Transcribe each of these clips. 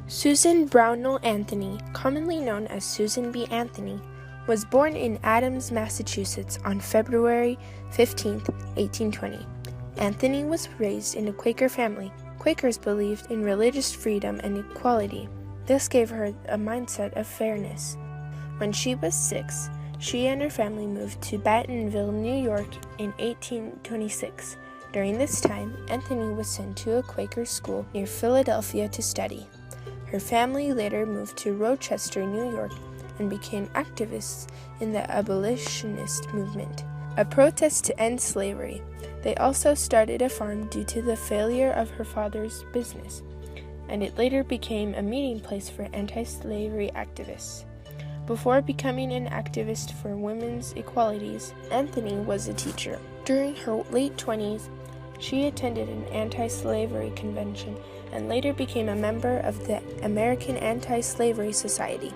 Susan Brownell Anthony, commonly known as Susan B. Anthony, was born in Adams, Massachusetts on February 15, 1820. Anthony was raised in a Quaker family. Quakers believed in religious freedom and equality. This gave her a mindset of fairness. When she was 6, she and her family moved to Bentonville, New York in 1826. During this time, Anthony was sent to a Quaker school near Philadelphia to study. Her family later moved to Rochester, New York, and became activists in the abolitionist movement, a protest to end slavery. They also started a farm due to the failure of her father's business, and it later became a meeting place for anti-slavery activists. Before becoming an activist for women's equalities, Anthony was a teacher. During her late 20s, she attended an anti-slavery convention and later became a member of the American Anti-Slavery Society.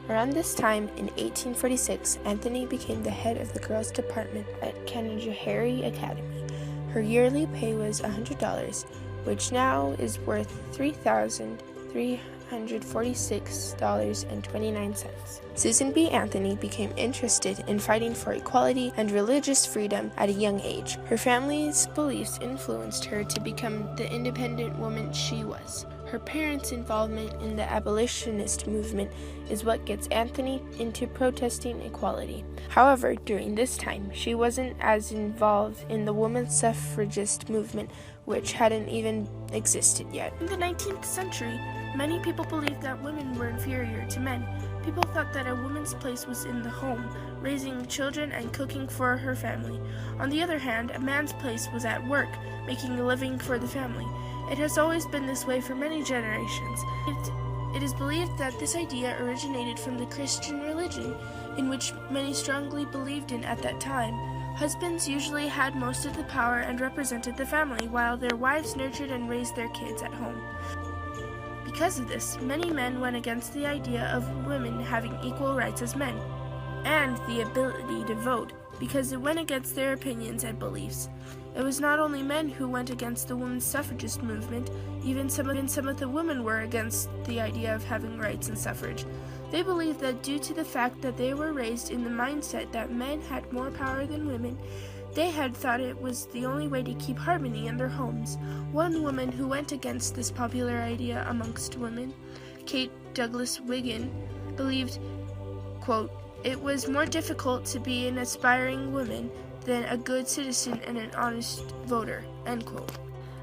Around this time, in 1846, Anthony became the head of the girls' department at NHD Academy. Her yearly pay was $100, which now is worth $3,346.29. Susan B. Anthony became interested in fighting for equality and religious freedom at a young age. Her family's beliefs influenced her to become the independent woman she was. Her parents' involvement in the abolitionist movement is what gets Anthony into protesting equality. However, during this time, she wasn't as involved in the women's suffragist movement, which hadn't even existed yet. In the 19th century, many people believed that women were inferior to men. People thought that a woman's place was in the home, raising children and cooking for her family. On the other hand, a man's place was at work, making a living for the family. It has always been this way for many generations. It is believed that this idea originated from the Christian religion, in which many strongly believed in at that time. Husbands usually had most of the power and represented the family, while their wives nurtured and raised their kids at home. Because of this, many men went against the idea of women having equal rights as men, and the ability to vote, because it went against their opinions and beliefs. It was not only men who went against the women's suffragist movement, even some of the women were against the idea of having rights and suffrage. They believed that due to the fact that they were raised in the mindset that men had more power than women, they had thought it was the only way to keep harmony in their homes. One woman who went against this popular idea amongst women, Kate Douglas Wiggin, believed, quote, "It was more difficult to be an aspiring woman than a good citizen and an honest voter," end quote.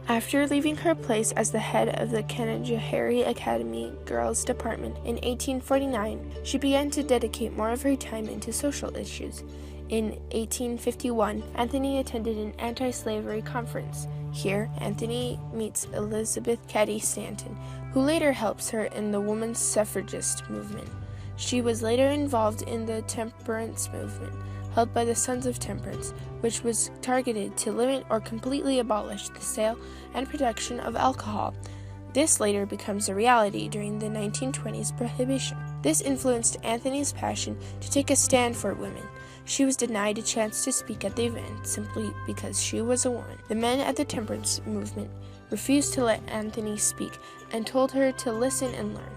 After leaving her place as the head of the NHD Academy Girls Department in 1849, she began to dedicate more of her time into social issues. In 1851, Anthony attended an anti-slavery conference. Here, Anthony meets Elizabeth Cady Stanton, who later helps her in the women's suffragist movement. She was later involved in the temperance movement, held by the Sons of Temperance, which was targeted to limit or completely abolish the sale and production of alcohol. This later becomes a reality during the 1920s prohibition. This influenced Anthony's passion to take a stand for women. She was denied a chance to speak at the event simply because she was a woman. The men at the temperance movement refused to let Anthony speak and told her to listen and learn.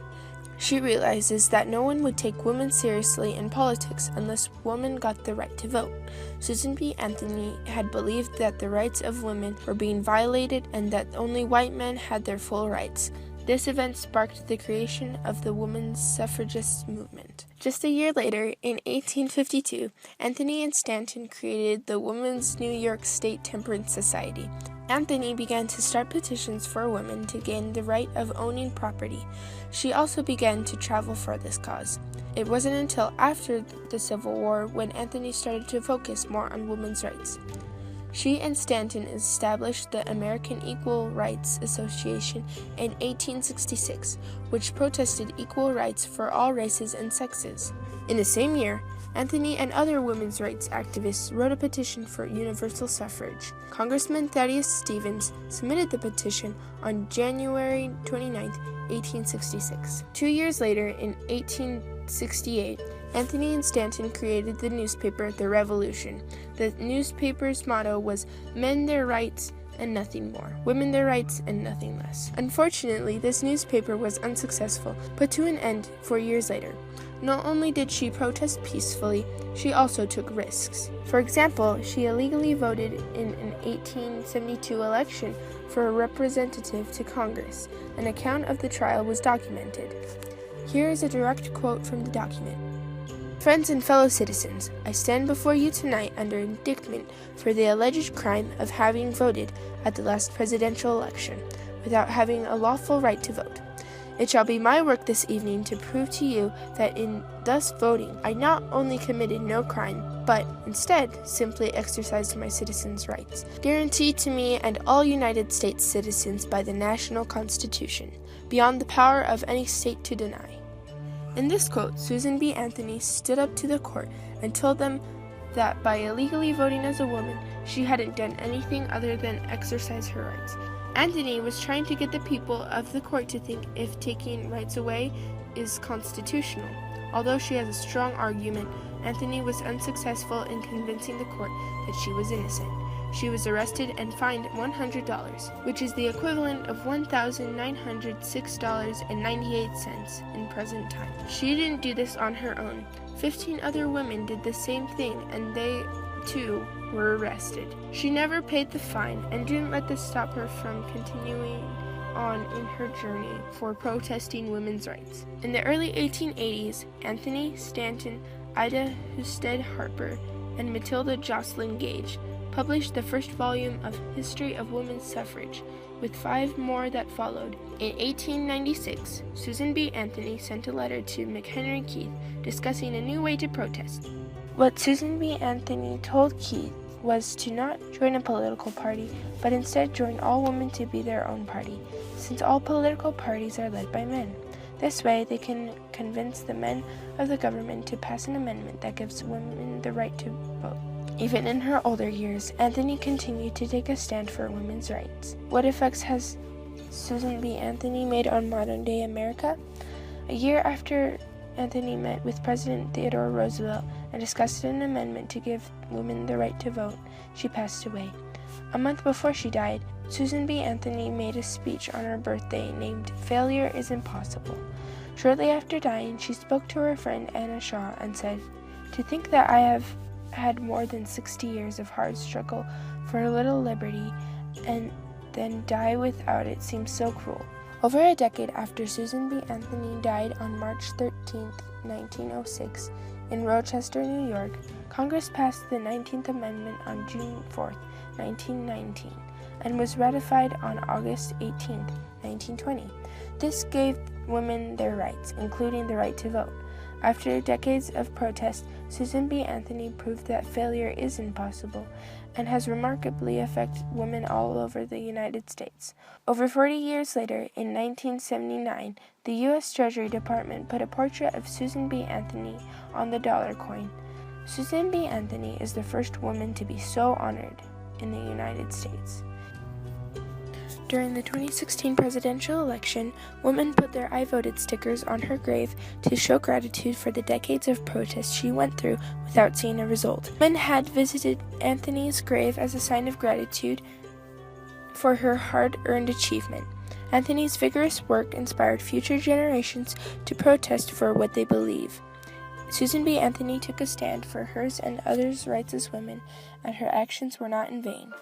She realizes that no one would take women seriously in politics unless women got the right to vote. Susan B. Anthony had believed that the rights of women were being violated and that only white men had their full rights. This event sparked the creation of the women's suffragist movement. Just a year later, in 1852, Anthony and Stanton created the Women's New York State Temperance Society. Anthony began to start petitions for women to gain the right of owning property. She also began to travel for this cause. It wasn't until after the Civil War when Anthony started to focus more on women's rights. She and Stanton established the American Equal Rights Association in 1866, which protested equal rights for all races and sexes. In the same year, Anthony and other women's rights activists wrote a petition for universal suffrage. Congressman Thaddeus Stevens submitted the petition on January 29, 1866. 2 years later, in 1868, Anthony and Stanton created the newspaper The Revolution. The newspaper's motto was "Men their rights, and nothing more. Women their rights and nothing less. Unfortunately, this newspaper was unsuccessful, put to an end 4 years later. Not only did she protest peacefully, she also took risks. For example, she illegally voted in an 1872 election for a representative to Congress. An account of the trial was documented. Here is a direct quote from the document. Friends and fellow citizens, I stand before you tonight under indictment for the alleged crime of having voted at the last presidential election without having a lawful right to vote. It shall be my work this evening to prove to you that in thus voting, I not only committed no crime, but instead simply exercised my citizens' rights, guaranteed to me and all United States citizens by the national Constitution, beyond the power of any state to deny. In this quote, Susan B. Anthony stood up to the court and told them that by illegally voting as a woman, she hadn't done anything other than exercise her rights. Anthony was trying to get the people of the court to think if taking rights away is constitutional. Although she has a strong argument, Anthony was unsuccessful in convincing the court that she was innocent. She was arrested and fined $100, which is the equivalent of $1,906.98 in present time. She didn't do this on her own. 15 other women did the same thing, and they, too, were arrested. She never paid the fine and didn't let this stop her from continuing on in her journey for protesting women's rights. In the early 1880s, Anthony Stanton, Ida Husted Harper, and Matilda Jocelyn Gage published the first volume of History of Women's Suffrage, with 5 more that followed. In 1896, Susan B. Anthony sent a letter to McHenry Keith discussing a new way to protest. What Susan B. Anthony told Keith was to not join a political party, but instead join all women to be their own party, since all political parties are led by men. This way, they can convince the men of the government to pass an amendment that gives women the right to vote. Even in her older years, Anthony continued to take a stand for women's rights. What effects has Susan B. Anthony made on modern-day America? A year after Anthony met with President Theodore Roosevelt and discussed an amendment to give women the right to vote, she passed away. A month before she died, Susan B. Anthony made a speech on her birthday named "Failure is Impossible." Shortly after dying, she spoke to her friend Anna Shaw and said, "To think that I have had more than 60 years of hard struggle for a little liberty and then die without it seems so cruel." Over a decade after Susan B. Anthony died on March 13, 1906, in Rochester, New York, Congress passed the 19th Amendment on June 4, 1919, and was ratified on August 18, 1920. This gave women their rights, including the right to vote. After decades of protest, Susan B. Anthony proved that failure is impossible and has remarkably affected women all over the United States. Over 40 years later, in 1979, the U.S. Treasury Department put a portrait of Susan B. Anthony on the dollar coin. Susan B. Anthony is the first woman to be so honored in the United States. During the 2016 presidential election, women put their "I voted" stickers on her grave to show gratitude for the decades of protest she went through without seeing a result. Women had visited Anthony's grave as a sign of gratitude for her hard-earned achievement. Anthony's vigorous work inspired future generations to protest for what they believe. Susan B. Anthony took a stand for hers and others' rights as women, and her actions were not in vain.